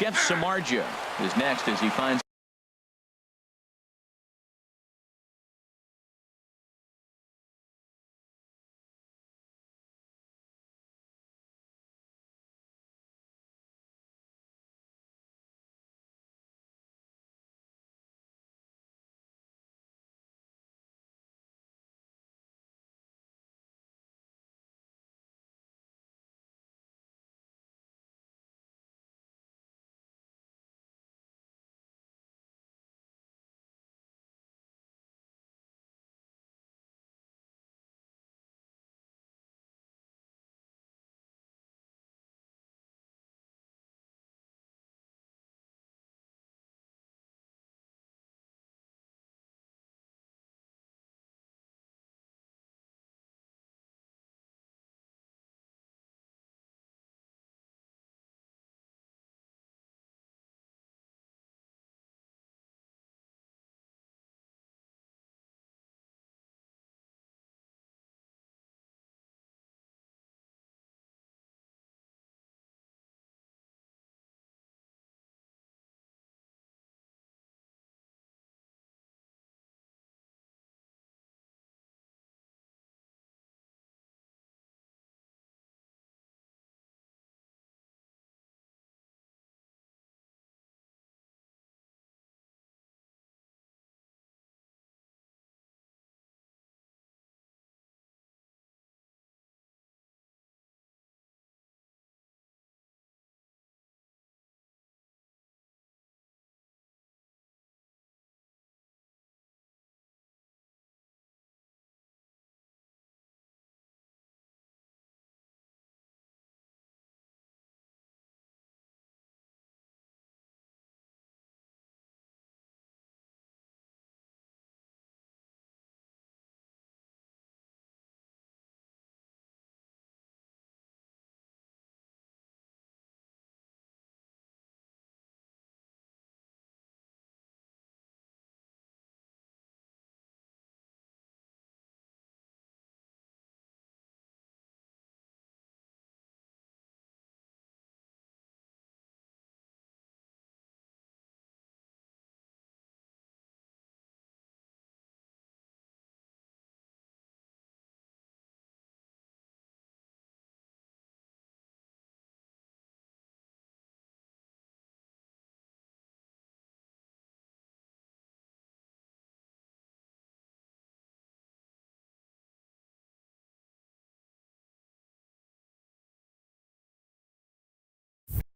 Jeff Samardzija is next as he finds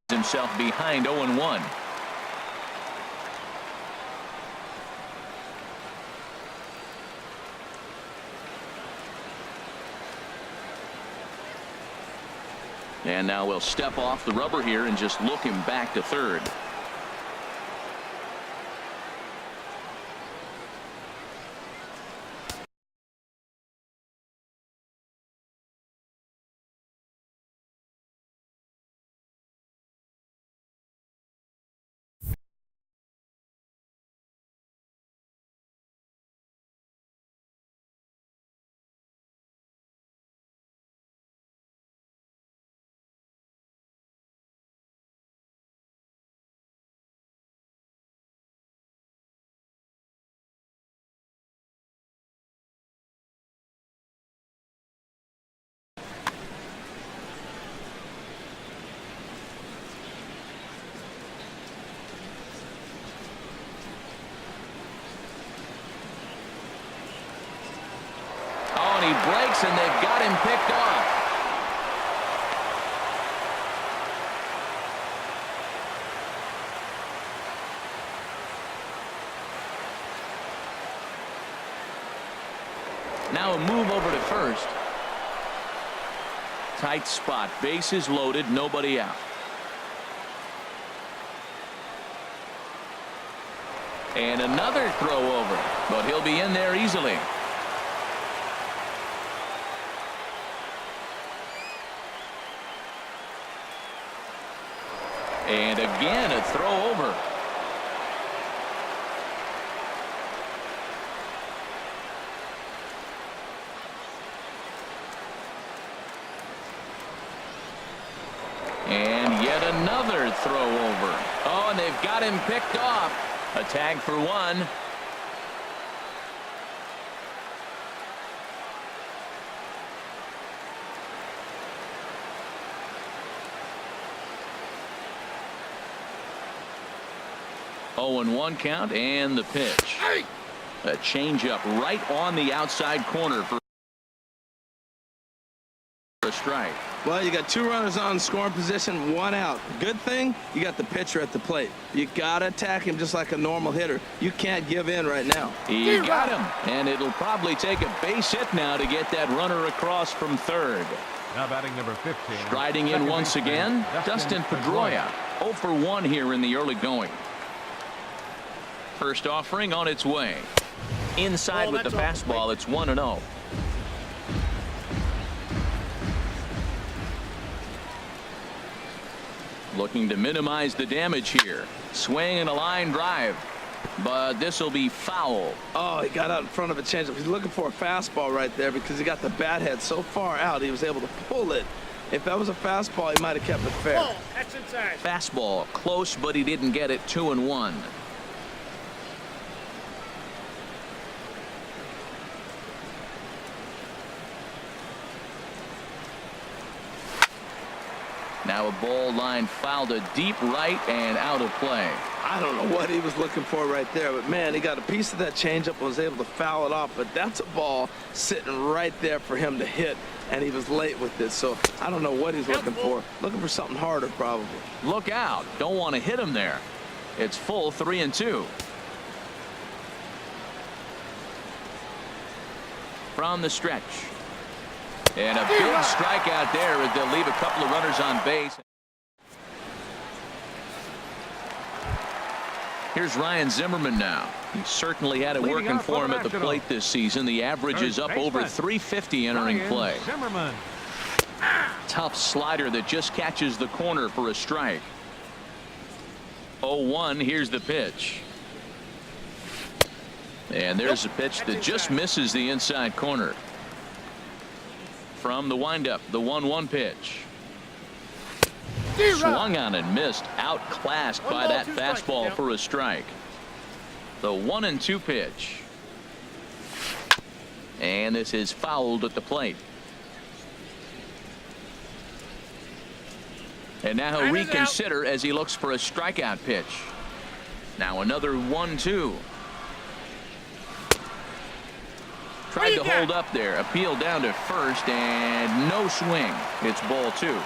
himself behind 0-1. And now we'll step off the rubber here and just look him back to third. He breaks, and they've got him picked off. Now a move over to first. Tight spot. Bases loaded. Nobody out. And another throw over. But he'll be in there easily. And again, a throw over. And yet another throw over. they've got him picked off. A tag for 1. Oh, and 1 count, and the pitch. A changeup right on the outside corner for a strike. Well, you got 2 runners on scoring position, 1 out. Good thing you got the pitcher at the plate. You got to attack him just like a normal hitter. You can't give in right now. He got him, and it'll probably take a base hit now to get that runner across from third. Now batting number 15. Striding in once again, Dustin Pedroia. 0 for 1 here in the early going. First offering on its way. Inside with the fastball, it's 1-0. Looking to minimize the damage here. Swing and a line drive. But this will be foul. Oh, he got out in front of a changeup. He's looking for a fastball right there because he got the bat head so far out he was able to pull it. If that was a fastball, he might have kept it fair. Oh, that's inside. Fastball close, but he didn't get it. 2-1. Now a ball line fouled to deep right and out of play. I don't know what he was looking for right there, but man, he got a piece of that changeup and was able to foul it off. But that's a ball sitting right there for him to hit, and he was late with it. So I don't know what he's looking for. Looking for something harder, probably. Look out. Don't want to hit him there. It's full 3-2. From the stretch. And a big strikeout there as they'll leave a couple of runners on base. Here's Ryan Zimmerman now. He certainly had it working for him at the plate this season. The average is up over 350 entering play. Tough slider that just catches the corner for a strike. 0-1. Here's the pitch. And there's a pitch that just misses the inside corner. From the windup, the 1-1 pitch. Swung on and missed. Outclassed by that fastball for a strike. The 1-2 pitch. And this is fouled at the plate. And now he'll reconsider as he looks for a strikeout pitch. Now another 1-2. Tried to hold up there. Appeal down to first and no swing. It's ball 2.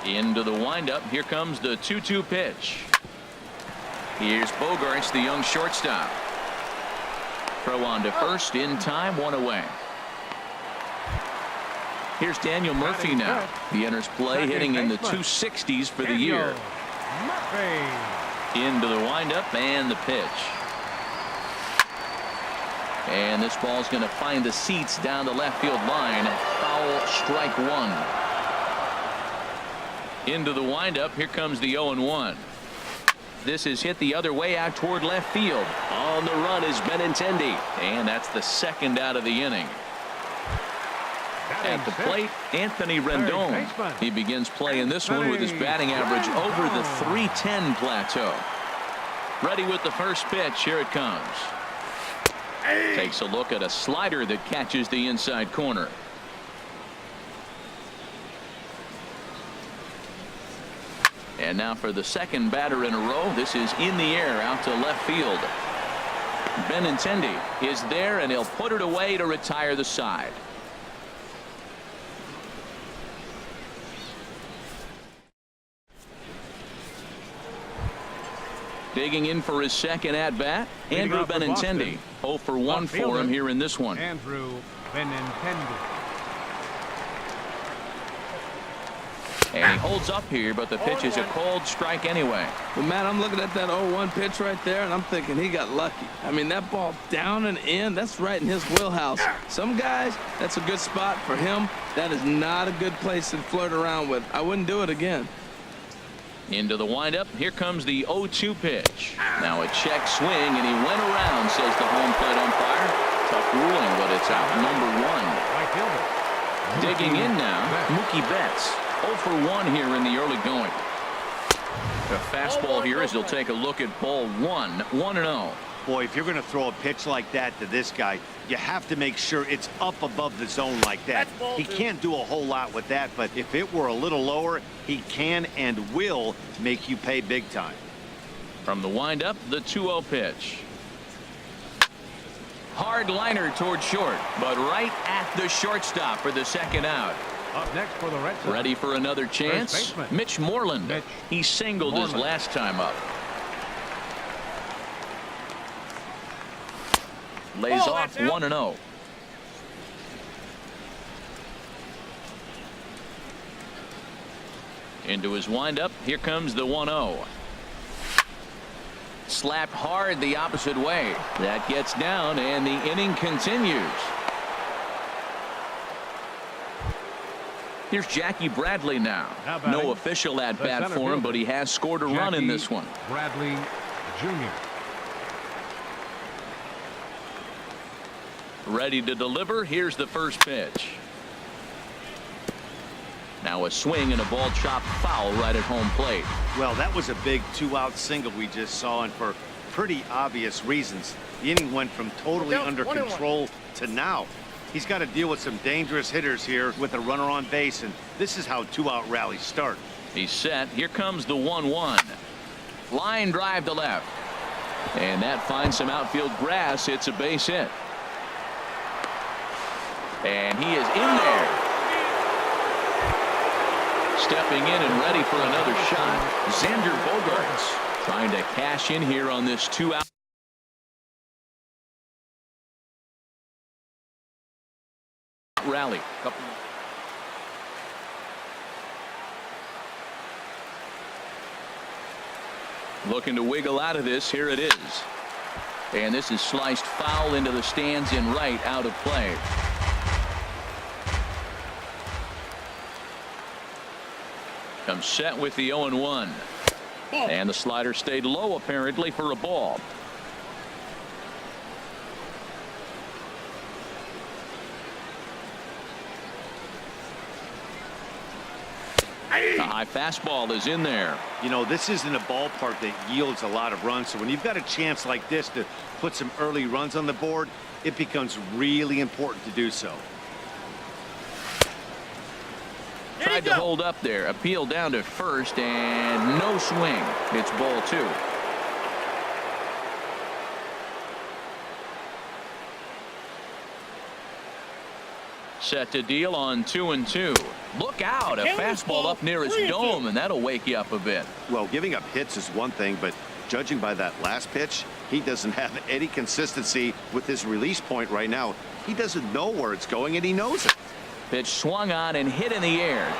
Into the windup. Here comes the 2-2 pitch. Here's Bogarts, the young shortstop. Throw on to first in time. 1 away. Here's Daniel Murphy now. He enters play hitting in the 260s for the year. Into the windup and the pitch. And this ball's going to find the seats down the left field line. Foul, strike 1. Into the windup. Here comes the 0-1. This is hit the other way out toward left field. On the run is Benintendi. And that's the second out of the inning. At the plate, Anthony Rendon. He begins playing this one with his batting average over the 310 plateau. Ready with the first pitch. Here it comes. Takes a look at a slider that catches the inside corner. And now for the second batter in a row. This is in the air out to left field. Benintendi is there, and he'll put it away to retire the side. Digging in for his second at-bat, Andrew Benintendi. 0 for 1 for him here in this one. Andrew Benintendi. And he holds up here, but the pitch is a cold strike anyway. Well, man, I'm looking at that 0-1 pitch right there, and I'm thinking he got lucky. I mean, that ball down and in, that's right in his wheelhouse. Some guys, that's a good spot. For him, that is not a good place to flirt around with. I wouldn't do it again. Into the windup. Here comes the 0-2 pitch. Now a check swing, and he went around, says the home plate umpire. Tough ruling, but it's out number 1. Digging in now, Mookie Betts. 0 for 1 here in the early going. A fastball here as he'll take a look at ball one. 1-0. Boy, if you're going to throw a pitch like that to this guy, you have to make sure it's up above the zone like that. He can't do a whole lot with that, but if it were a little lower, he can and will make you pay big time. From the windup, the 2-0 pitch. Hard liner toward short, but right at the shortstop for the second out. Up next for the Red Sox. Ready for another chance? Mitch Moreland. He singled his last time up. Lays off 1-0. Into his windup. Here comes the 1-0. Slapped hard the opposite way. That gets down, and the inning continues. Here's Jackie Bradley now. No official at bat for him, but he has scored a run in this one. Bradley Jr. Ready to deliver. Here's the first pitch. Now a swing and a ball chopped foul right at home plate. Well, that was a big 2-out single we just saw, and for pretty obvious reasons. The inning went from totally under control to now. He's got to deal with some dangerous hitters here with a runner on base, and this is how 2-out rallies start. He's set. Here comes the 1-1. Line drive to left. And that finds some outfield grass. It's a base hit. And he is in there. Stepping in and ready for another shot. Xander Bogaerts trying to cash in here on this 2-out. Rally. Looking to wiggle out of this. Here it is. And this is sliced foul into the stands in right, out of play. Comes set with the 0-1. And the slider stayed low apparently for a ball. The high fastball is in there. You know, this isn't a ballpark that yields a lot of runs, so when you've got a chance like this to put some early runs on the board, it becomes really important to do so. Tried to hold up there. Appeal down to first, and no swing. It's ball 2. Set to deal on 2-2. Look out. A fastball up near his dome, and that'll wake you up a bit. Well, giving up hits is one thing, but judging by that last pitch, he doesn't have any consistency with his release point right now. He doesn't know where it's going, and he knows it. Pitch swung on and hit in the air.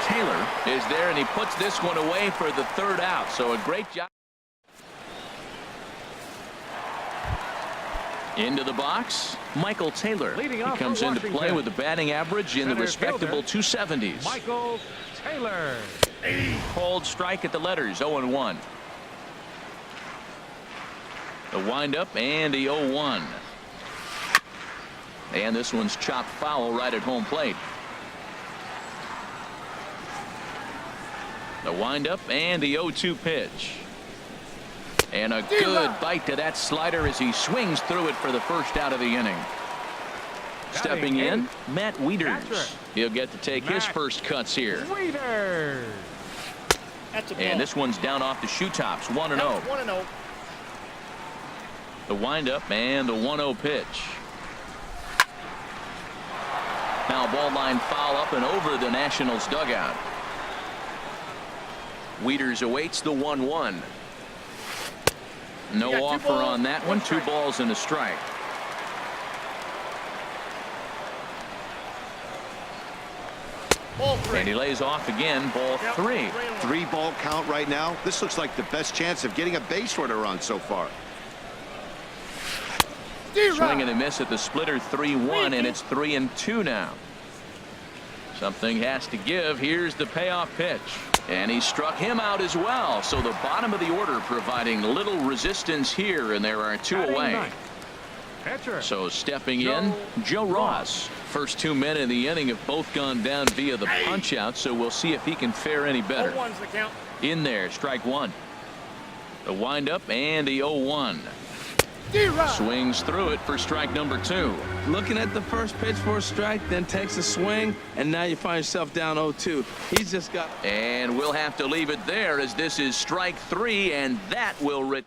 Taylor is there, and he puts this one away for the third out. So a great job. Into the box, Michael Taylor. He comes into play with a batting average in the respectable 270s. Michael Taylor. Cold strike at the letters, 0-1. The windup and the 0-1. And this one's chopped foul right at home plate. The windup and the 0-2 pitch. And a good bite to that slider as he swings through it for the first out of the inning. Stepping in, Matt Wieters. He'll get to take his first cuts here. And this one's down off the shoe tops, 1-0. The windup and the 1-0 pitch. Now ball line foul up and over the Nationals dugout. Wieters awaits the 1-1. No offer on that one. 2 balls and a strike. And he lays off again. Ball 3. 3-ball count right now. This looks like the best chance of getting a base runner on so far. Swing and a miss at the splitter. 3-1, and it's 3-2 now. Something has to give. Here's the payoff pitch. And he struck him out as well. So the bottom of the order providing little resistance here, and there are 2 away. Pitcher. So stepping in, Joe Ross. First 2 men in the inning have both gone down via the punch out, so we'll see if he can fare any better. In there, strike one. The windup and the 0-1. Swings through it for strike number 2. Looking at the first pitch for a strike, then takes a swing, and now you find yourself down 0-2. He's just got. And we'll have to leave it there as this is strike 3, and that will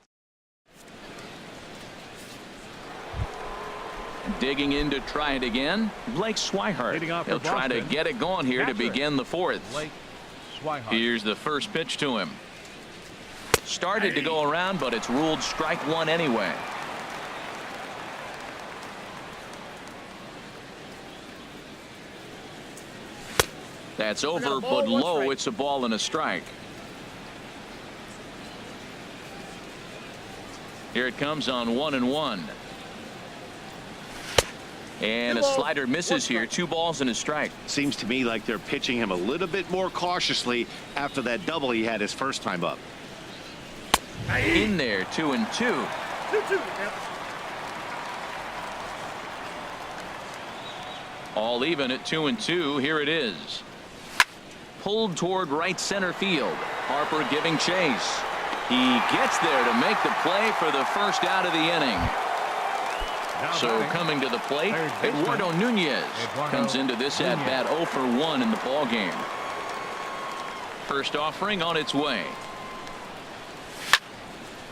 digging in to try it again, Blake Swihart. He'll try to get it going here to begin the 4th. Here's the first pitch to him. Started to go around, but it's ruled strike 1 anyway. That's over, but low. It's a ball and a strike. Here it comes on 1-1. And a slider misses here. 2 balls and a strike. Seems to me like they're pitching him a little bit more cautiously after that double he had his first time up. In there, 2-2. All even at 2-2. Here it is. Pulled toward right center field. Harper giving chase. He gets there to make the play for the first out of the inning. So coming to the plate, Eduardo Nunez comes into this at bat 0 for 1 in the ball game. First offering on its way.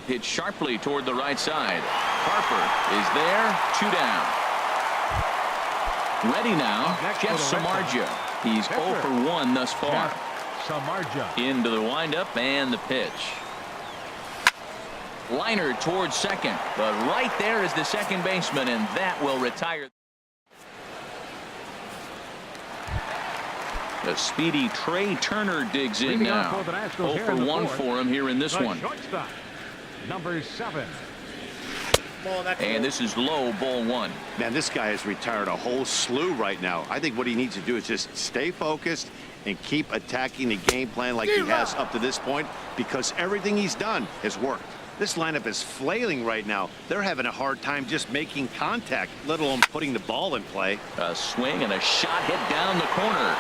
Hit sharply toward the right side. Harper is there. 2 down. Ready now, Jeff Samardzija. He's 0 for 1 thus far. Into the windup and the pitch. Liner towards second, but right there is the second baseman, and that will retire. The speedy Trey Turner digs in now. 0 for 1 for him here in this one. Number 7. And this is low, ball 1. Man, this guy has retired a whole slew right now. I think what he needs to do is just stay focused and keep attacking the game plan like he has up to this point, because everything he's done has worked. This lineup is flailing right now. They're having a hard time just making contact, let alone putting the ball in play. A swing and a shot hit down the corner.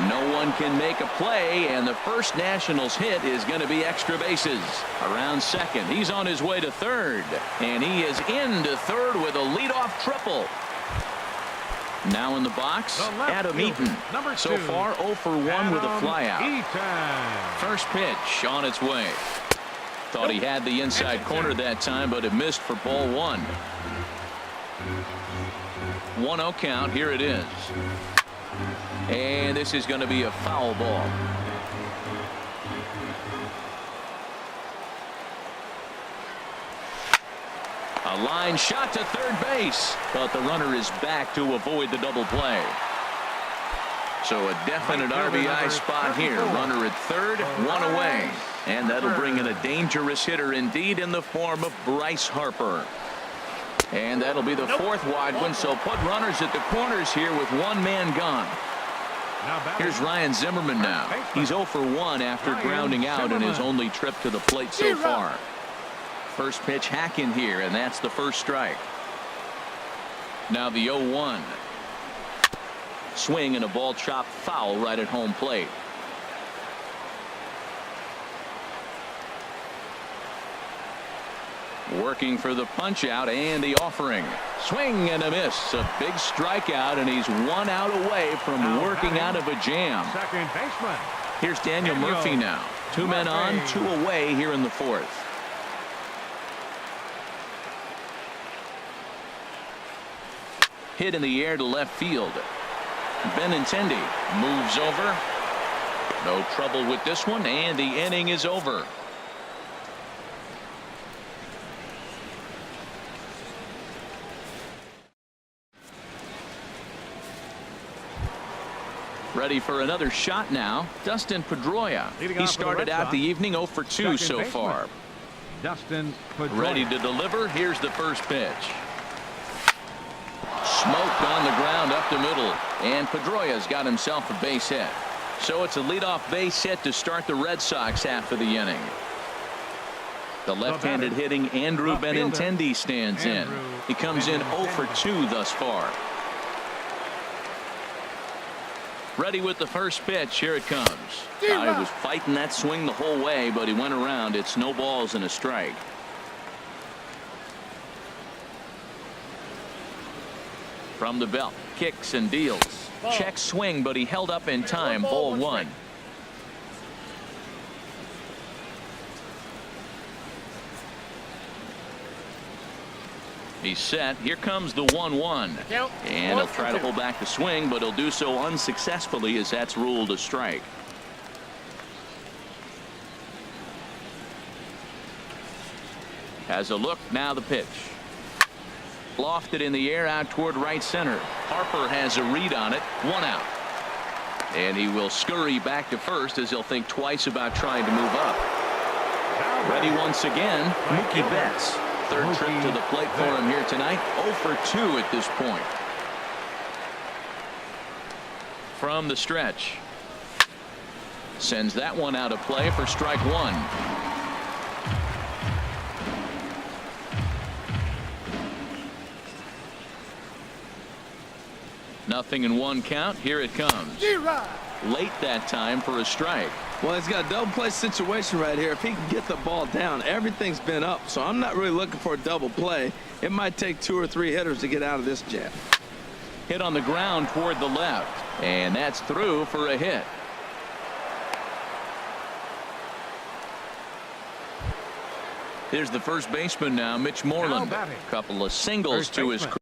No one can make a play, and the first Nationals hit is going to be extra bases. Around second, he's on his way to third, and he is into third with a leadoff triple. Now in the box, Adam Eaton. So far 0 for 1 with a flyout. First pitch on its way. Thought he had the inside corner that time, but it missed for ball 1. 1-0 count. Here it is. And this is going to be a foul ball. A line shot to third base, but the runner is back to avoid the double play. So a definite RBI spot here. Runner at third, 1 away. And that'll bring in a dangerous hitter indeed in the form of Bryce Harper. And that'll be the 4th wide one, so put runners at the corners here with 1 man gone. Here's Ryan Zimmerman now. He's 0 for 1 after grounding out in his only trip to the plate so far. First pitch hack in here, and that's the first strike. Now the 0-1. Swing and a ball chopped foul right at home plate. Working for the punch out and the offering. Swing and a miss. A big strikeout, and he's 1 out away from working out of a jam. Second baseman. Here's Daniel Murphy now. 2 men on, 2 away here in the 4th. Hit in the air to left field. Benintendi moves over. No trouble with this one, and the inning is over. Ready for another shot now, Dustin Pedroia. He started out the evening 0 for 2 so far. Dustin Pedroia. Ready to deliver. Here's the first pitch. Smoked on the ground up the middle, and Pedroia's got himself a base hit. So it's a leadoff base hit to start the Red Sox half of the inning. The left-handed hitting Andrew Benintendi stands in. He comes in 0 for 2 thus far. Ready with the first pitch. Here it comes. Guy was fighting that swing the whole way, but he went around. It's no balls and a strike. From the belt, kicks and deals. Check swing, but he held up in time. Ball 1. He's set. Here comes the 1-1. And he'll try to hold back the swing, but he'll do so unsuccessfully as that's ruled a strike. Has a look. Now the pitch. Lofted in the air out toward right center. Harper has a read on it. 1 out. And he will scurry back to first as he'll think twice about trying to move up. Ready once again, Mookie Betts. Third trip to the plate for him here tonight. 0 for 2 at this point. From the stretch. Sends that one out of play for strike 1. Nothing in 1 count. Here it comes. Late that time for a strike. Well, he's got a double play situation right here. If he can get the ball down, everything's been up. So I'm not really looking for a double play. It might take 2 or 3 hitters to get out of this jam. Hit on the ground toward the left. And that's through for a hit. Here's the first baseman now, Mitch Moreland. Couple of singles to his credit.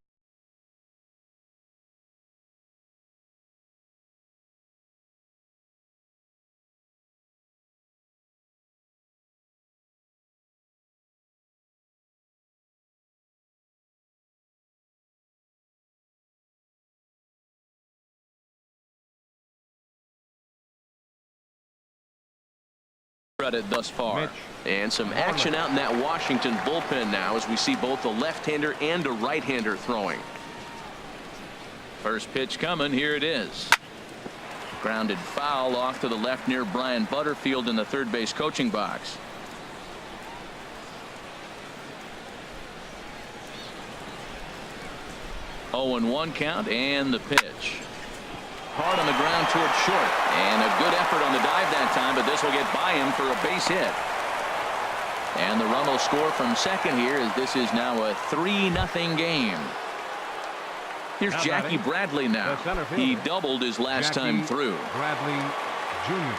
Thus far. And some action out in that Washington bullpen now as we see both a left-hander and a right-hander throwing. First pitch coming. Here it is. Grounded foul off to the left near Brian Butterfield in the third base coaching box. Oh, and 1 count and the pitch. Hard on the ground toward short, and a good effort on the dive that time, but this will get by him for a base hit. And the run will score from second here as this is now a 3-0 game. Here's Jackie Bradley now. He doubled his last time through. Bradley Jr.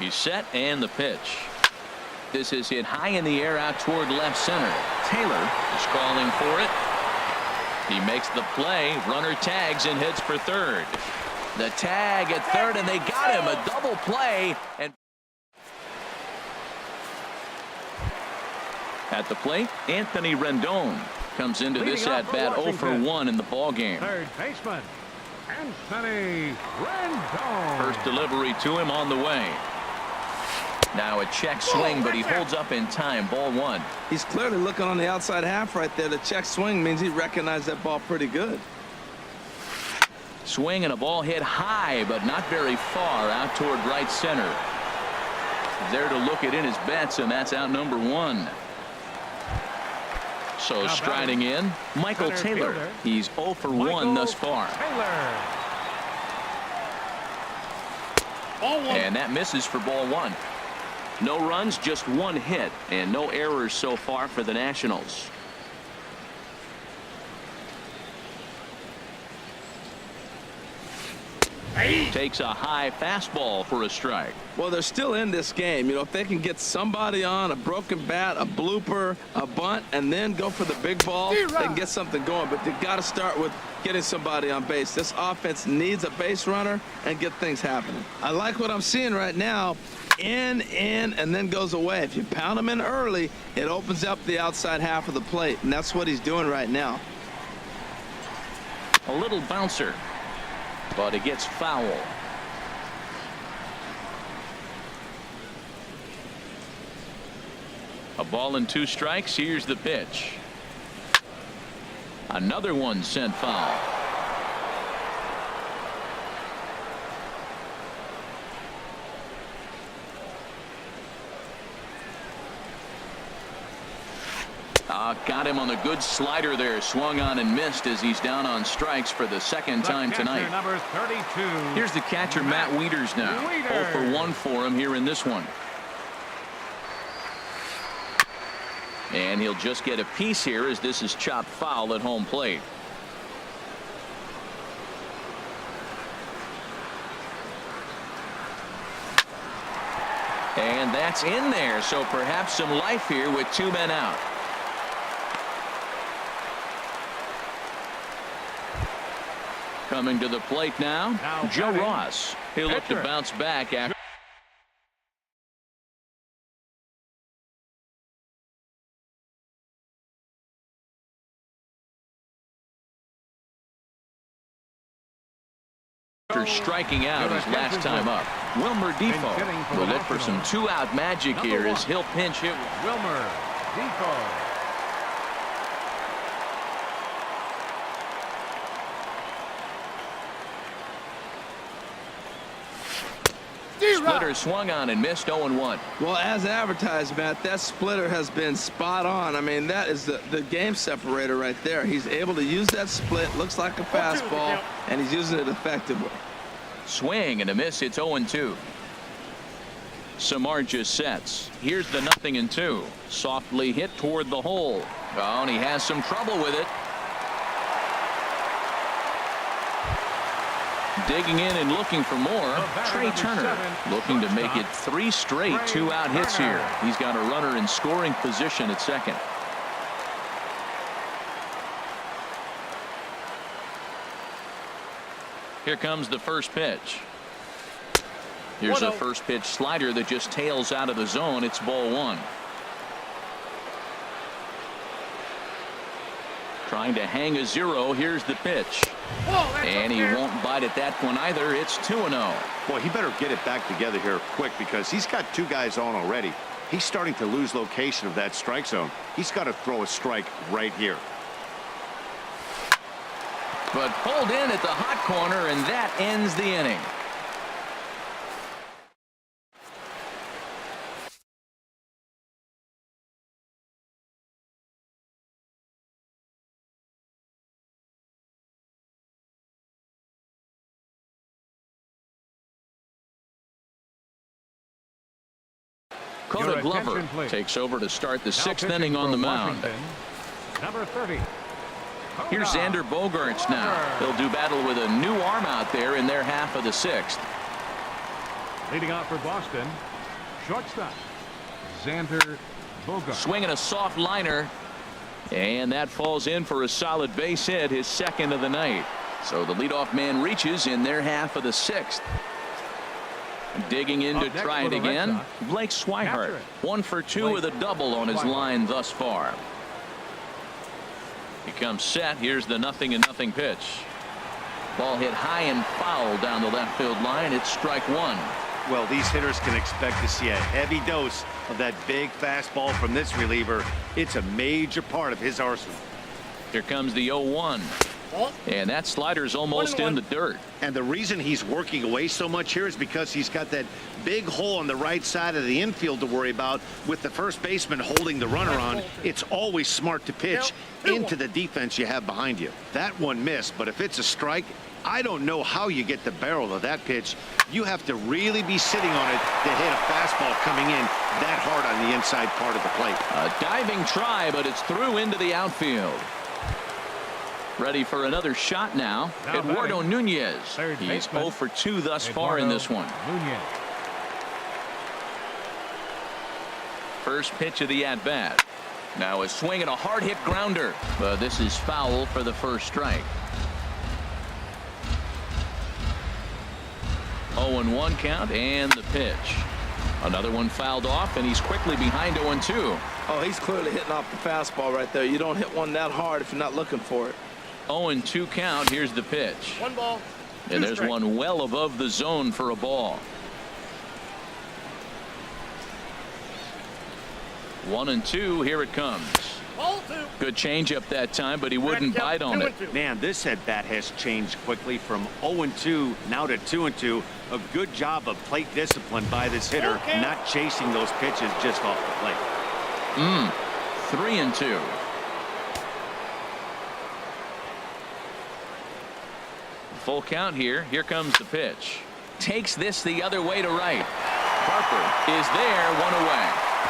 He's set and the pitch. This is hit high in the air out toward left center. Taylor is calling for it. He makes the play. Runner tags and hits for third. The tag at third, and they got him. A double play. And at the plate, Anthony Rendon comes into this at bat 0 for 1 in the ball game. Third baseman Anthony Rendon. First delivery to him on the way. Now a check swing, but he holds up in time. Ball 1. He's clearly looking on the outside half right there. The check swing means he recognized that ball pretty good. Swing and a ball hit high, but not very far out toward right center. There to look it in his bets, and that's out number 1. So striding in, Michael Taylor. He's 0 for 1 thus far. And that misses for ball 1. No runs, just 1 hit, and no errors so far for the Nationals. Takes a high fastball for a strike. Well, they're still in this game. You know, if they can get somebody on a broken bat, a blooper, a bunt, and then go for the big ball, they can get something going. But they've got to start with getting somebody on base. This offense needs a base runner and get things happening. I like what I'm seeing right now. In, and then goes away. If you pound him in early, it opens up the outside half of the plate, and that's what he's doing right now. A little bouncer, but it gets foul. A ball and 2 strikes. Here's the pitch. Another one sent foul. got him on the good slider there. Swung on and missed as he's down on strikes for the second time tonight. Number 32. Here's the catcher, Matt Wieters now. 0 for 1 for him here in this one. And he'll just get a piece here as this is chopped foul at home plate. And that's in there, so perhaps some life here with 2 men out. Coming to the plate now Joe Ross. He'll look to bounce back after striking out his last time up. Wilmer Defoe will look for some 2-out magic here as he'll pinch hit. Wilmer Defoe. Splitter swung on and missed. 0-1. Well, as advertised, Matt, that splitter has been spot on. I mean, that is the game separator right there. He's able to use that split. Looks like a fastball, and he's using it effectively. Swing and a miss. It's 0-2. Samardzija sets. Here's the 0-2. Softly hit toward the hole. Oh, and he has some trouble with it. Digging in and looking for more. Trey Turner looking to make it 3 straight 2-out hits here. He's got a runner in scoring position at second. Here comes the first pitch. Here's a first pitch slider that just tails out of the zone. It's ball 1. Trying to hang a 0. Here's the pitch. And he won't bite at that one either. It's 2-0. Boy, he better get it back together here quick because he's got 2 guys on already. He's starting to lose location of that strike zone. He's got to throw a strike right here. But pulled in at the hot corner, and that ends the inning. Dakota Glover takes over to start the 6th inning on the mound. Number 30. Here's Xander Bogaerts now. He'll do battle with a new arm out there in their half of the 6th. Leading off for Boston, shortstop Xander Bogaerts. Swinging a soft liner, and that falls in for a solid base hit, his 2nd of the night. So the leadoff man reaches in their half of the 6th. Digging in to try it again, Blake Swihart. 1 for 2 with a double on his line thus far. He comes set. Here's the 0-0 pitch. Ball hit high and foul down the left field line. It's strike 1. Well, these hitters can expect to see a heavy dose of that big fastball from this reliever. It's a major part of his arsenal. Here comes the 0-1. And that slider's almost in the dirt. And the reason he's working away so much here is because he's got that big hole on the right side of the infield to worry about with the first baseman holding the runner on. It's always smart to pitch into the defense you have behind you. That one missed, but if it's a strike, I don't know how you get the barrel of that pitch. You have to really be sitting on it to hit a fastball coming in that hard on the inside part of the plate. A diving try, but it's through into the outfield. Ready for another shot now. Eduardo Nunez. He's 0 for 2 thus far in this one. First pitch of the at-bat. Now a swing and a hard hit grounder. But this is foul for the first strike. 0-1 count and the pitch. Another one fouled off, and he's quickly behind 0-2. Oh, he's clearly hitting off the fastball right there. You don't hit one that hard if you're not looking for it. 0-2 count. Here's the pitch. 1 ball. And there's one well above the zone for a ball. 1-2. Here it comes. Ball 2. Good changeup that time, but he wouldn't bite on it. Man, this at bat has changed quickly from 0-2 now to 2-2. A good job of plate discipline by this hitter, not chasing those pitches just off the plate. 3-2. Full count here. Here comes the pitch. Takes this the other way to right. Harper is there, one away.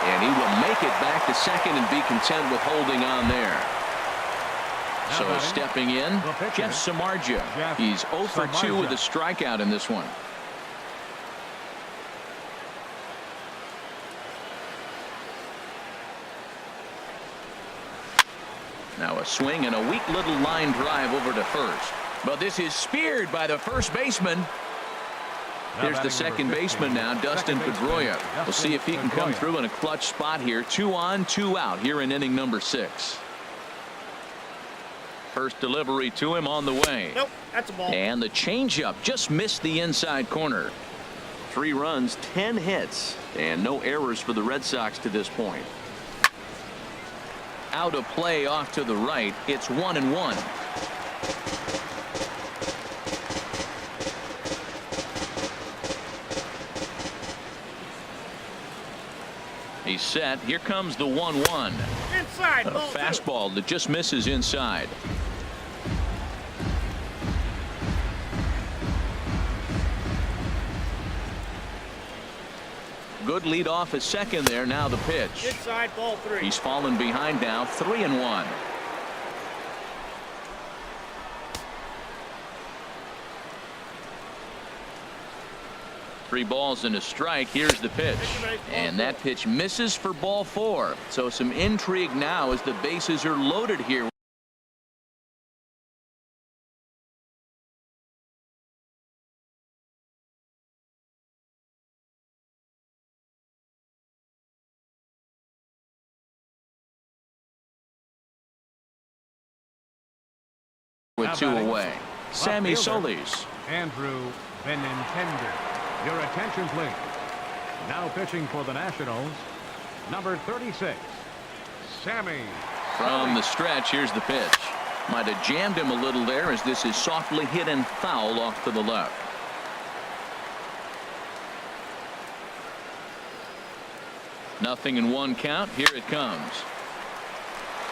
And he will make it back to second and be content with holding on there. So stepping in, Jeff Samardzija. He's 0 for 2 with a strikeout in this one. Now a swing and a weak little line drive over to first. But this is speared by the first baseman. Here's the second baseman now, Dustin Pedroia. We'll see if he can come through in a clutch spot here. 2 on, 2 out here in inning number 6. First delivery to him on the way. Nope, that's a ball. And the changeup just missed the inside corner. 3 runs, 10 hits, and no errors for the Red Sox to this point. Out of play off to the right. It's 1-1. He's set. Here comes the 1-1. Inside, A fastball that just misses inside. Good lead off at second there. Now the pitch. Inside, ball 3. He's fallen behind now. 3-1. Three balls and a strike. Here's the pitch. And that pitch misses for ball 4. So some intrigue now as the bases are loaded here. With 2 away. Sammy Solis. Andrew Benintendi. Your attention, please. Now pitching for the Nationals, number 36, Sammy. From the stretch, here's the pitch. Might have jammed him a little there as this is softly hit and foul off to the left. Nothing in 1 count. Here it comes.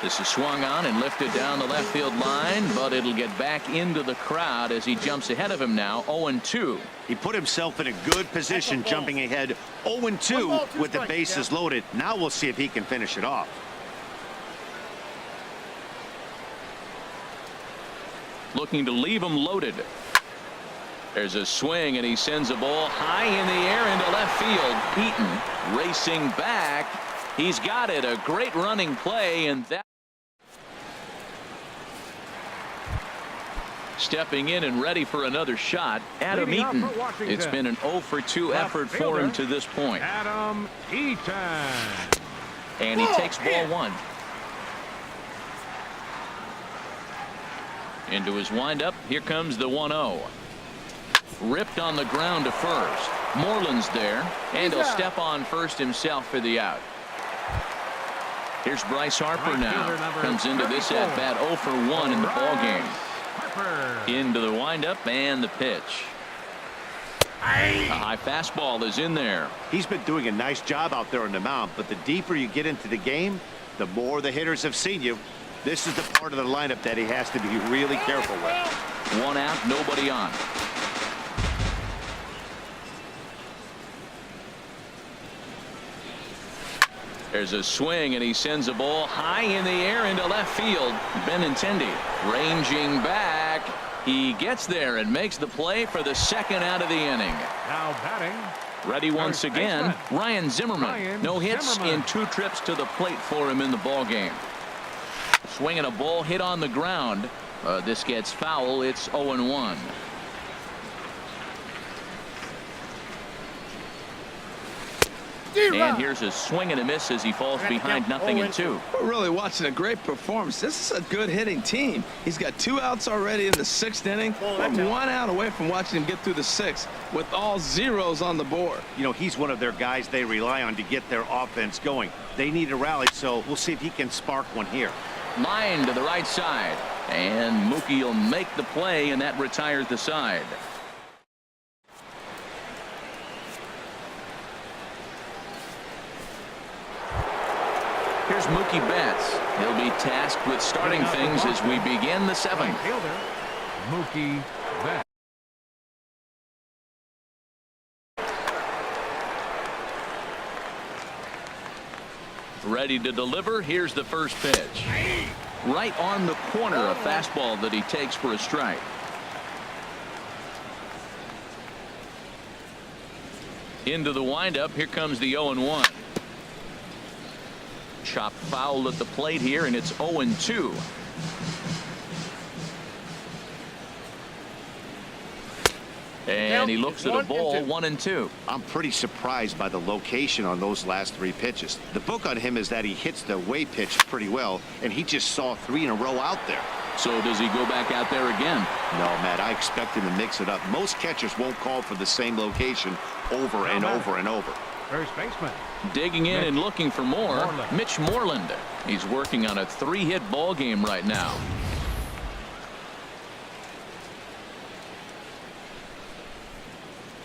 This is swung on and lifted down the left field line, but it'll get back into the crowd as he jumps ahead of him now. 0-2. He put himself in a good position jumping ahead 0-2 with the bases loaded. Now we'll see if he can finish it off. Looking to leave him loaded. There's a swing and he sends a ball high in the air into left field. Eaton racing back. He's got it. A great running play, and that stepping in and ready for another shot, Adam Eaton. It's been an 0 for 2 effort for him to this point. Adam Eaton. And he takes ball 1. Into his windup. Here comes the 1-0. Ripped on the ground to first. Moreland's there, and he'll step on first himself for the out. Here's Bryce Harper now. Comes into this at bat 0 for 1 in the ball game. Into the windup and the pitch. A high fastball is in there. He's been doing a nice job out there on the mound, but the deeper you get into the game, the more the hitters have seen you. This is the part of the lineup that he has to be really careful with. 1 out, nobody on. There's a swing and he sends a ball high in the air into left field. Benintendi ranging back. He gets there and makes the play for the 2nd out of the inning. Now batting. Ready once again, Ryan Zimmerman. No hits in 2 trips to the plate for him in the ball game. Swinging a ball hit on the ground. This gets foul. It's 0-1. And here's a swing and a miss as he falls behind 0-2. We're really watching a great performance. This is a good hitting team. He's got 2 outs already in the 6th inning. We're 1 out away from watching him get through the 6th with all zeros on the board. You know, he's one of their guys they rely on to get their offense going. They need a rally, so we'll see if he can spark one here. Line to the right side. And Mookie will make the play, and that retires the side. Here's Mookie Betts. He'll be tasked with starting things as we begin the 7th. Mookie Betts. Ready to deliver. Here's the first pitch. Right on the corner, a fastball that he takes for a strike. Into the windup. Here comes the 0-1. Chopped foul at the plate here, and it's 0-2. And he looks at a ball, 1-2. I'm pretty surprised by the location on those last 3 pitches. The book on him is that he hits the way pitch pretty well, and he just saw 3 in a row out there. So does he go back out there again? No, Matt, I expect him to mix it up. Most catchers won't call for the same location over and over and over. First baseman. Digging in and looking for more, Mitch Moreland. He's working on a 3-hit ball game right now.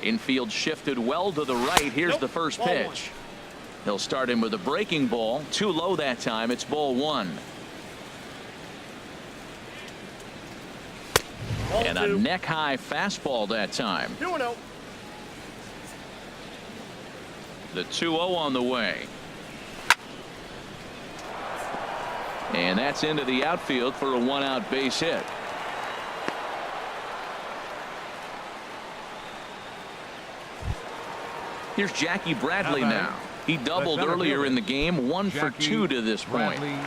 Infield shifted well to the right. Here's the first pitch. He'll start him with a breaking ball. Too low that time. It's ball 1. And a neck-high fastball that time. 2-0. The 2-0 on the way. And that's into the outfield for a 1-out base hit. Here's Jackie Bradley now. He doubled earlier in the game, 1 for 2 to this point. Bradley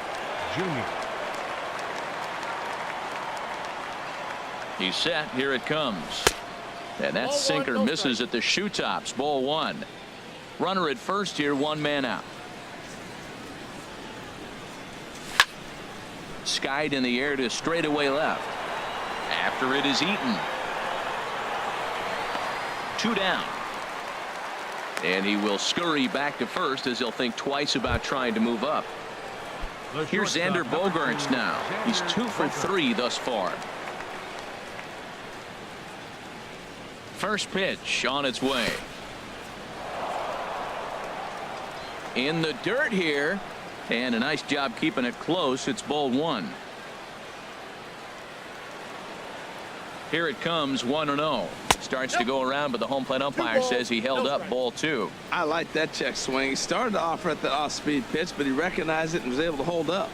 Jr. He's set. Here it comes. And that sinker misses at the shoe tops. Ball 1. Runner at first here, 1 man out. Skied in the air to straightaway left. After it is eaten. 2 down. And he will scurry back to first as he'll think twice about trying to move up. Here's Xander Bogaerts now. He's 2 for 3 thus far. First pitch on its way. In the dirt here. And a nice job keeping it close. It's ball 1. Here it comes, 1-0. Starts to go around, but the home plate umpire says he held up ball 2. I like that check swing. He started to offer at the off-speed pitch, but he recognized it and was able to hold up.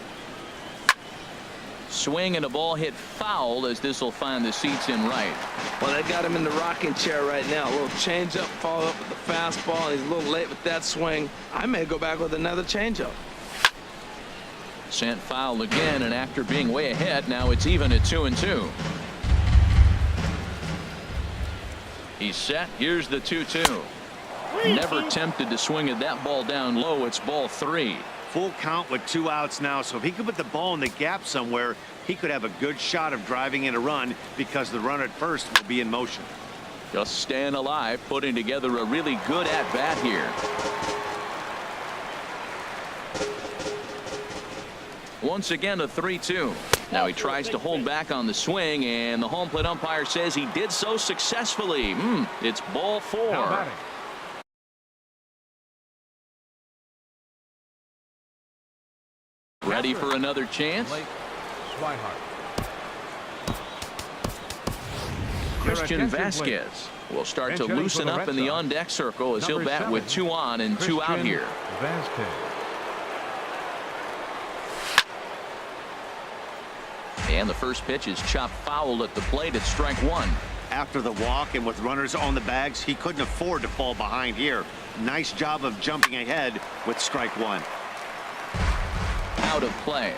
Swing and a ball hit foul as this will find the seats in right. Well, they got him in the rocking chair right now. A little changeup, follow up with the fastball. And he's a little late with that swing. I may go back with another changeup. Sent foul again, and after being way ahead, now it's even at 2-2. He's set. Here's the 2-2. Never tempted to swing at that ball down low. It's ball 3. Full count with 2 outs now, so if he could put the ball in the gap somewhere, he could have a good shot of driving in a run because the runner at first will be in motion. Just staying alive, putting together a really good at-bat here. Once again, a 3-2. Now he tries to hold back on the swing, and the home plate umpire says he did so successfully. It's ball 4. Ready for another chance? Christian Vasquez will start to loosen up in the on-deck circle as he'll bat with 2 on and 2 out here. And the first pitch is chopped foul at the plate. It's strike 1. After the walk and with runners on the bags, he couldn't afford to fall behind here. Nice job of jumping ahead with strike 1. Out of play.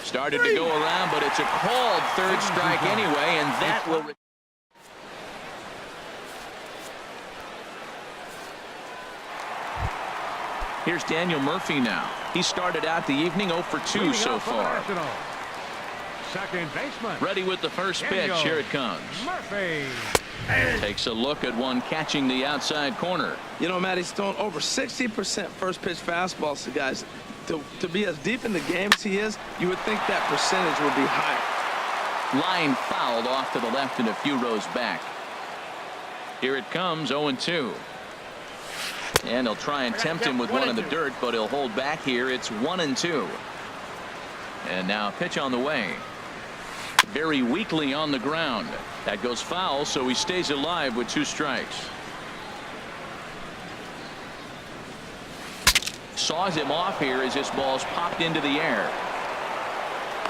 Started to go around, but it's a called third strike anyway, and that will. Here's Daniel Murphy now. He started out the evening 0 for 2 so far. Second baseman. Ready with the first pitch. Here it comes. Murphy. Takes a look at one catching the outside corner. You know, Matt, he's thrown over 60% first pitch fastballs to guys. To be as deep in the game as he is, you would think that percentage would be higher. Line fouled off to the left and a few rows back. Here it comes, 0-2. And he'll try and tempt him with one in the dirt, but he'll hold back here. It's 1-2. And now pitch on the way. Very weakly on the ground. That goes foul, so he stays alive with 2 strikes. Saws him off here as this ball's popped into the air.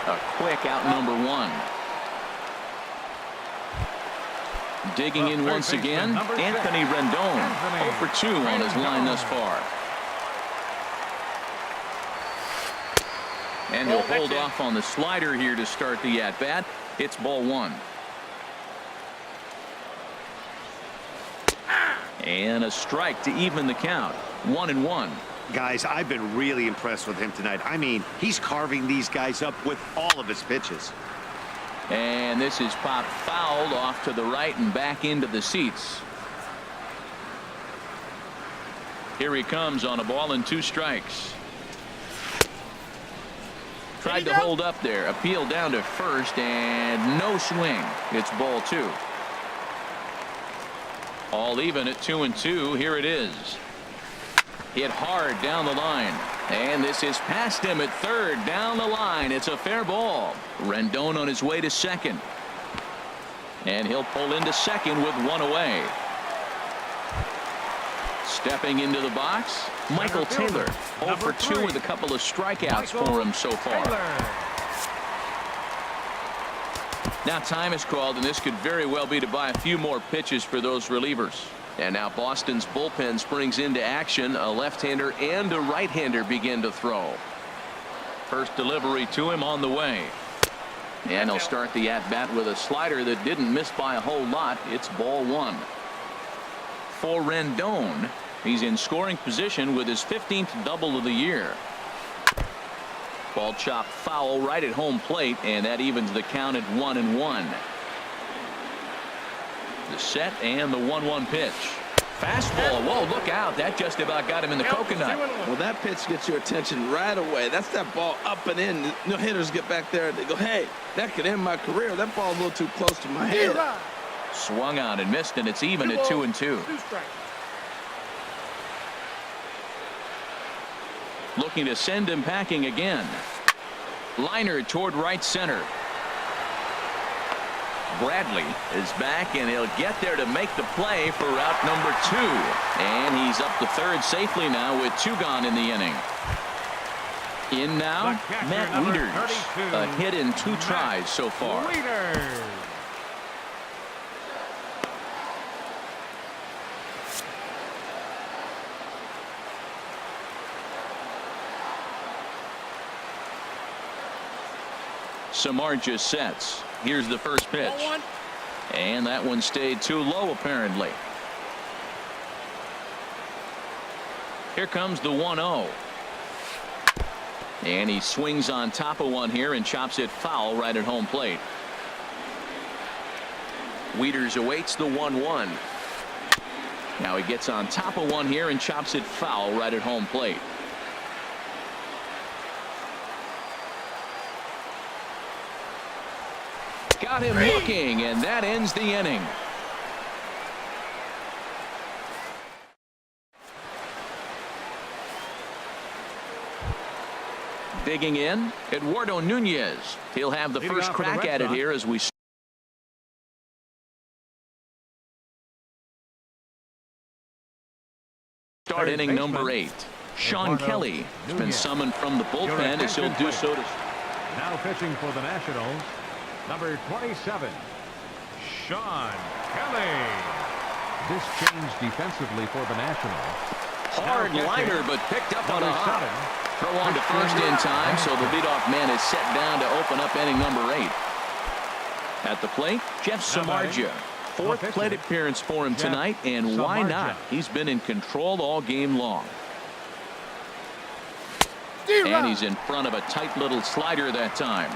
A quick out number 1. Digging in once again, Anthony Rendon. 0 for 2 on his line thus far. And he'll hold off on the slider here to start the at-bat. It's ball 1. And a strike to even the count. 1-1. Guys, I've been really impressed with him tonight. I mean, he's carving these guys up with all of his pitches. And this is popped fouled off to the right and back into the seats. Here he comes on a ball and 2 strikes. Tried to hold up there. Appeal down to first and no swing. It's ball 2. All even at 2-2. Here it is. Hit hard down the line. And this is past him at third down the line. It's a fair ball. Rendon on his way to second. And he'll pull into second with 1 away. Stepping into the box, Michael Taylor. 0 for 2 with a couple of strikeouts for him so far. Now time is called, and this could very well be to buy a few more pitches for those relievers. And now Boston's bullpen springs into action. A left-hander and a right-hander begin to throw. First delivery to him on the way. And he'll start the at-bat with a slider that didn't miss by a whole lot. It's ball 1. For Rendon, he's in scoring position with his 15th double of the year. Ball chopped foul right at home plate, and that evens the count at 1-1. The set and the 1-1 pitch. Fastball. Whoa, look out. That just about got him in the coconut. Well, that pitch gets your attention right away. That's that ball up and in. No hitters get back there. They go, hey, that could end my career. That ball's a little too close to my head. Swung on and missed, and it's even at 2-2. Looking to send him packing again. Liner toward right center. Bradley is back, and he'll get there to make the play for route number 2. And he's up to third safely now with 2 gone in the inning. In now, Matt Wieters. A hit in 2 tries so far. Samardzija sets. Here's the first pitch. And that one stayed too low apparently. Here comes the 1-0. And he swings on top of one here and chops it foul right at home plate. Wieters awaits the 1-1. Now he gets on top of one here and chops it foul right at home plate. Got him looking, and that ends the inning. Digging in, Eduardo Nunez. He'll have the first crack at it here as we start inning number 8. Sean Kelly has been summoned from the bullpen as he'll do so to. Now pitching for the Nationals, number 27, Sean Kelly. This change defensively for the Nationals. Hard liner, but picked up on a hop. Throw on to first in time, so the leadoff man is set down to open up inning number 8. At the plate, Jeff Samardzija. 4th plate appearance for him tonight, and why not? He's been in control all game long. And he's in front of a tight little slider that time.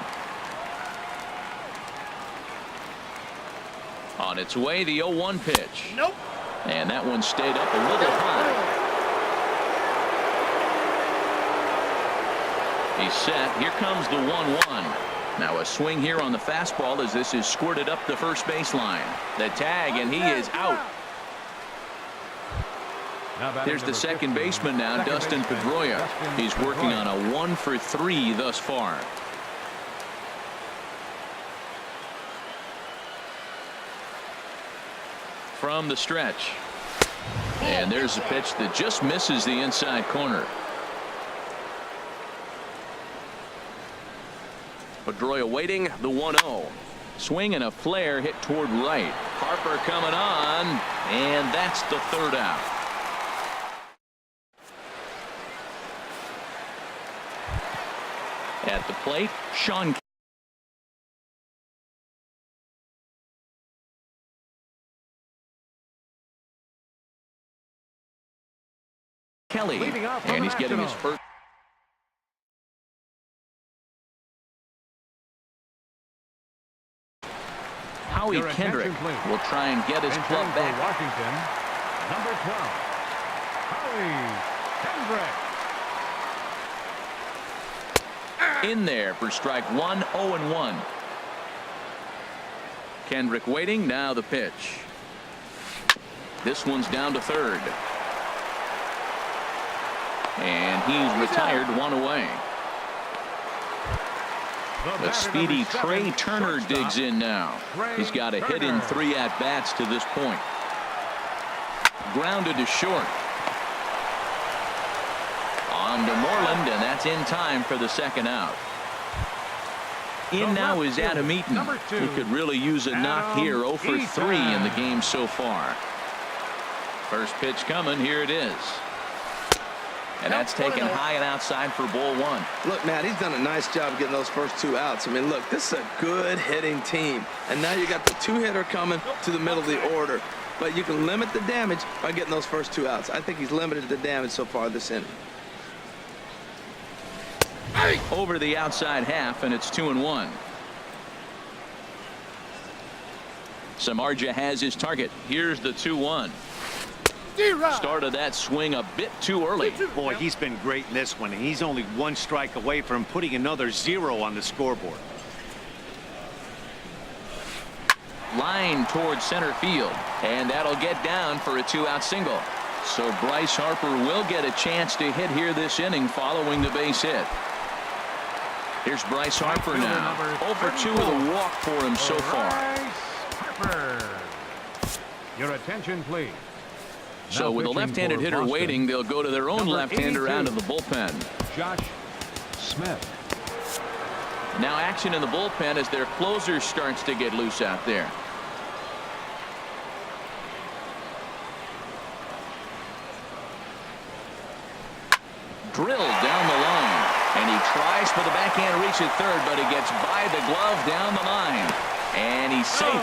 On its way, the 0-1 pitch. Nope. And that one stayed up a little high. He's set. Here comes the 1-1. Now a swing here on the fastball as this is squirted up the first baseline. The tag, and he is out. There's the second baseman now, Dustin Pedroia. He's working on a 1 for 3 thus far. from the stretch. And there's a pitch that just misses the inside corner. Pedroia waiting, the 1-0. Swing and a flare hit toward right. Harper coming on, and that's the third out. At the plate, Sean Kelly, and he's getting his first. Howie Kendrick will try and get his club back. Washington, number 12, Howie Kendrick. In there for strike one, 0-1. Kendrick waiting, now the pitch. This one's down to third. And he's retired, one away. The speedy Trey Turner digs in now. He's got a hit in 3 at-bats to this point. Grounded to short. On to Moreland, and that's in time for the second out. In now is Adam Eaton, who could really use a knock here. 0 for 3 in the game so far. First pitch coming, here it is. And that's taken high and outside for ball 1. Look, Matt, he's done a nice job of getting those first 2 outs. I mean, look, this is a good hitting team. And now you got the 2-hitter coming to the middle of the order. But you can limit the damage by getting those first 2 outs. I think he's limited the damage so far this inning. Over the outside half, and it's 2-1. Samardzija has his target. Here's the 2-1. Started that swing a bit too early. Boy, he's been great in this one, and he's only 1 strike away from putting another 0 on the scoreboard. Line towards center field, and that'll get down for a 2-out single. So Bryce Harper will get a chance to hit here this inning following the base hit. Here's Bryce Harper now. 0 for 2 with a walk for him so far. Harper. Your attention, please. So with a left-handed hitter waiting, they'll go to their own left-hander out of the bullpen. Josh Smith. Now action in the bullpen as their closer starts to get loose out there. Drilled down the line, and he tries for the backhand reach at third, but he gets by the glove down the line, and he's safe.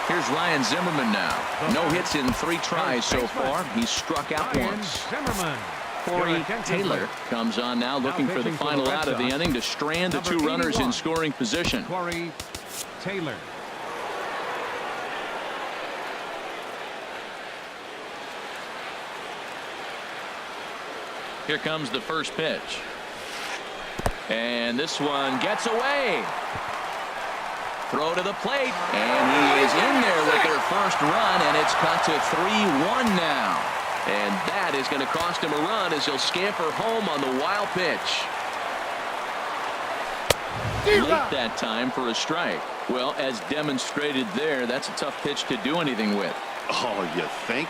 Here's Ryan Zimmerman now. No hits in 3 tries so far. He's struck out once. Corey Taylor comes on now, looking for the final out of the inning to strand the 2 runners in scoring position. Corey Taylor. Here comes the first pitch. And this one gets away. Throw to the plate, and he is in there with their first run, and it's cut to 3-1 now. And that is going to cost him a run as he'll scamper home on the wild pitch. Late that time for a strike. Well, as demonstrated there, that's a tough pitch to do anything with. Oh, you think?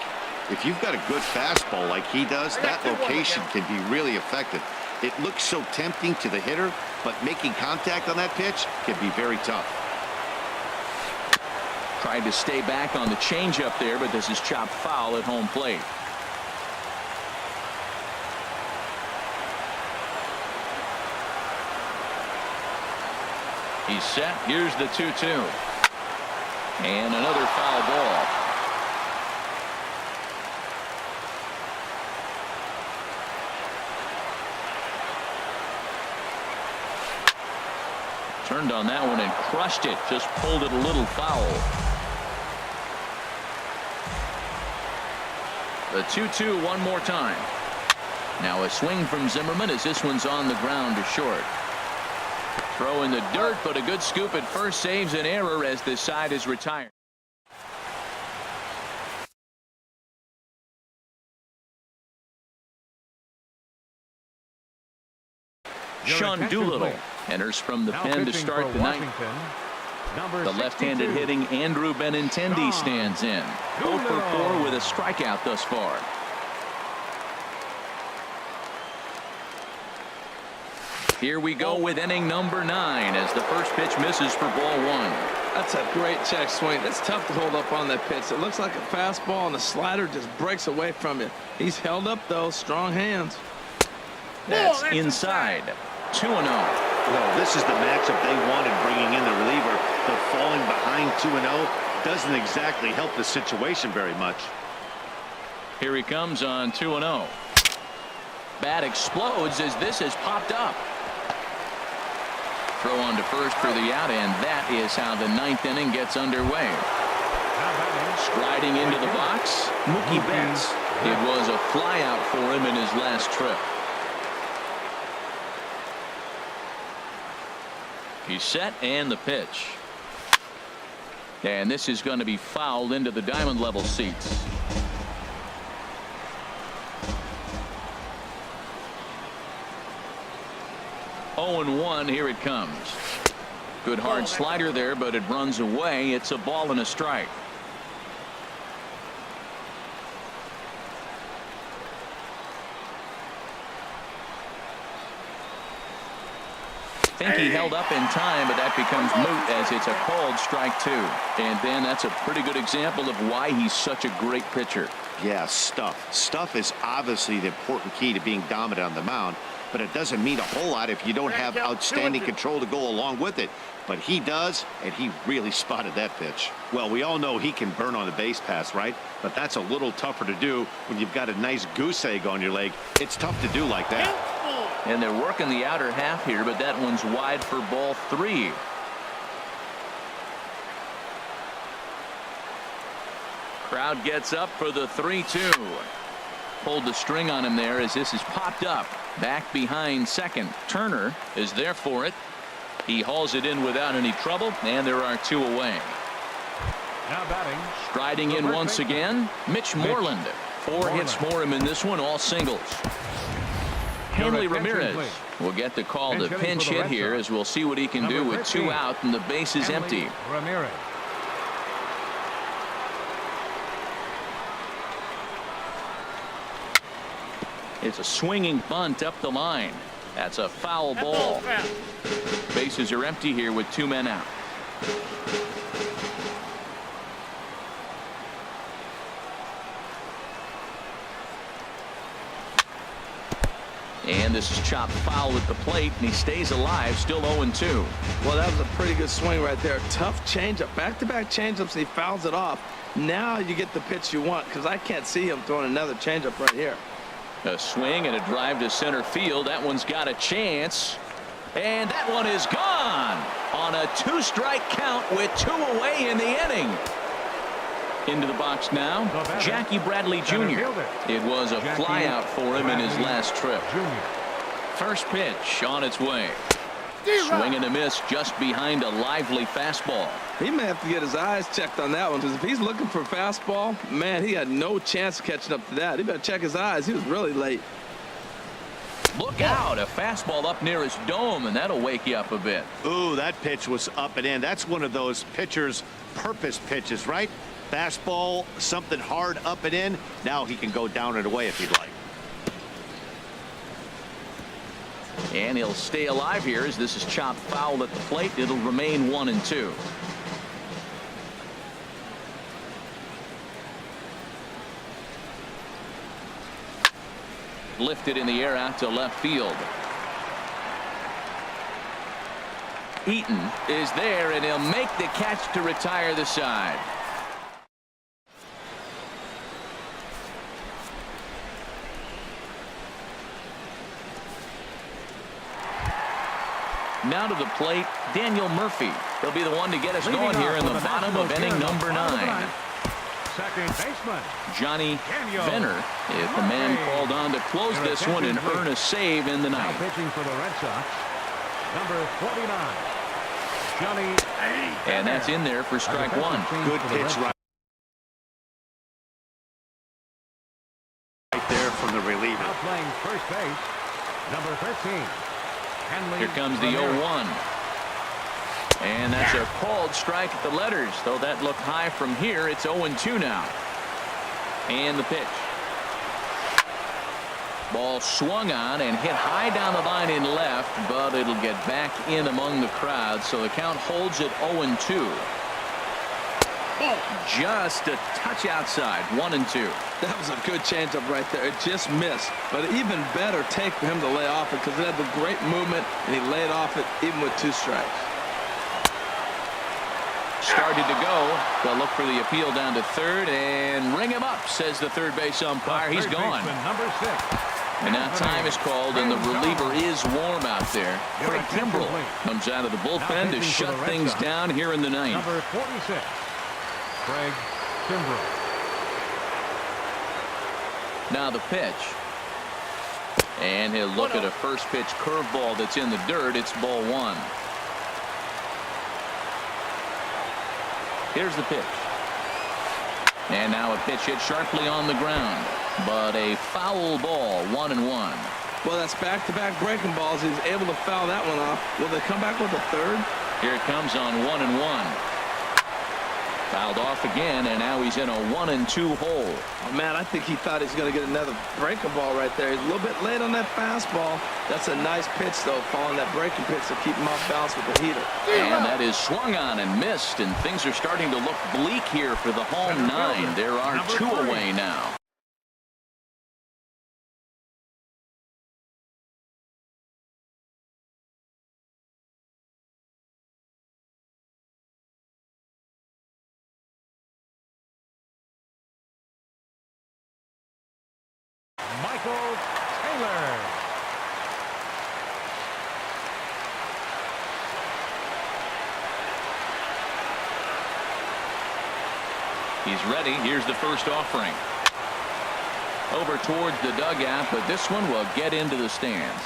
If you've got a good fastball like he does, that location can be really effective. It looks so tempting to the hitter, but making contact on that pitch can be very tough. Tried to stay back on the changeup there, but this is chopped foul at home plate. He's set. Here's the 2-2. And another foul ball. Turned on that one and crushed it. Just pulled it a little foul. The 2-2 one more time. Now a swing from Zimmerman as this one's on the ground to short. Throw in the dirt, but a good scoop at first saves an error as this side is retired. Sean Doolittle enters from the pen to start the ninth. Number The left-handed 62. hitting Andrew Benintendi Sean stands in. 0 for 4 with a strikeout thus far. Here we go with inning number 9 as the first pitch misses for ball 1. That's a great check swing. That's tough to hold up on that pitch. It looks like a fastball, and the slider just breaks away from you. He's held up, though. Strong hands. That's inside. 2-0. Well, this is the matchup they wanted, bringing in the reliever, but falling behind 2-0 doesn't exactly help the situation very much. Here he comes on 2-0. Bat explodes as this has popped up. Throw on to first for the out, and that is how the 9th inning gets underway. Striding into the box, Mookie Betts. It was a flyout for him in his last trip. He's set, and the pitch. And this is going to be fouled into the diamond level seats. Oh and 1, here it comes. Good hard slider there, but it runs away. It's a ball and a strike. I think he held up in time, but that becomes moot as it's a called strike 2. And then that's a pretty good example of why he's such a great pitcher. Yeah, stuff. Stuff is obviously the important key to being dominant on the mound, but it doesn't mean a whole lot if you don't have outstanding control to go along with it. But he does, and he really spotted that pitch. Well, we all know he can burn on the base pass, right? But that's a little tougher to do when you've got a nice goose egg on your leg. It's tough to do like that. And they're working the outer half here, but that one's wide for ball 3. Crowd gets up for the 3-2. Pulled the string on him there as this is popped up. Back behind second. Turner is there for it. He hauls it in without any trouble, and there are 2 away. Now batting. Striding in once again, Mitch Moreland. 4 hits for him in this one, all singles. Hanley Ramirez will get the call to pinch hit here as we'll see what he can do with 2 out and the base is empty. Ramirez. It's a swinging bunt up the line. That's a foul ball. Bases are empty here with 2 men out. And this is chopped foul at the plate, and he stays alive, still 0-2. Well, that was a pretty good swing right there. Tough changeup. Back-to-back changeups, and he fouls it off. Now you get the pitch you want, because I can't see him throwing another changeup right here. A swing and a drive to center field. That one's got a chance. And that one is gone on a 2-strike count with 2 away in the inning. Into the box now, Jackie Bradley Jr. It was a flyout for him in his last trip. First pitch on its way. Swing and a miss just behind a lively fastball. He may have to get his eyes checked on that one, because if he's looking for a fastball, man, he had no chance of catching up to that. He better check his eyes. He was really late. Look out, a fastball up near his dome, and that'll wake you up a bit. Ooh, that pitch was up and in. That's one of those pitcher's purpose pitches, right? Fastball, something hard up and in. Now he can go down and away if he'd like. And he'll stay alive here as this is chopped foul at the plate. It'll remain 1-2. Lifted in the air out to left field. Eaton is there, and he'll make the catch to retire the side. Now to the plate, Daniel Murphy. He'll be the one to get us going here in the bottom of inning number 9. Second baseman Johnny Venner is the man called on to close this one and earn a save in the now ninth. pitching for the Red Sox, number 49, Johnny. And that's in there for strike 1. Good pitch right there from the reliever. Now playing first base, number 13. Here comes the 0-1. And that's a called strike at the letters. Though that looked high from here, it's 0-2 now. And the pitch. Ball swung on and hit high down the line in left, but it'll get back in among the crowd, so the count holds at 0-2. Just a touch outside, 1-2. That was a good changeup right there. It just missed, but an even better take for him to lay off it because it had the great movement, and he laid off it even with 2 strikes. Started to go. They'll look for the appeal down to third and ring him up, says the third base umpire. He's gone. Number 6. And now time is called, and the reliever is warm out there. Craig Kimbrell comes out of the bullpen to shut things down here in the ninth. Number 46, Craig Kimbrell. Now the pitch. And he'll look at a first pitch curveball that's in the dirt. It's ball 1. Here's the pitch. And now a pitch hit sharply on the ground. But a foul ball, 1-1. Well, that's back-to-back breaking balls. He's able to foul that one off. Will they come back with a third? Here it comes on 1-1. Fouled off again, and now he's in a 1-2 hole. Oh, man, I think he thought he was going to get another breaking ball right there. He's a little bit late on that fastball. That's a nice pitch, though, following that breaking pitch to keep him off balance with the heater. And that is swung on and missed, and things are starting to look bleak here for the home 9. There are 2 away now. Michael Taylor. He's ready. Here's the first offering. Over towards the dugout, but this one will get into the stands.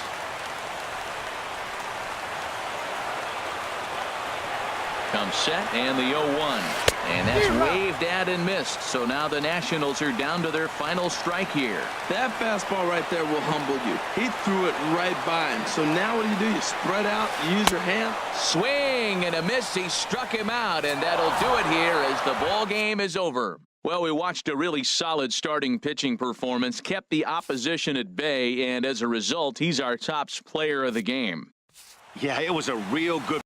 Comes set, and the 0-1. And that's waved at and missed. So now the Nationals are down to their final strike here. That fastball right there will humble you. He threw it right by him. So now what do? You spread out, you use your hand. Swing and a miss. He struck him out, and that'll do it here as the ball game is over. Well, we watched a really solid starting pitching performance, kept the opposition at bay, and as a result, he's our top player of the game. Yeah, it was a real good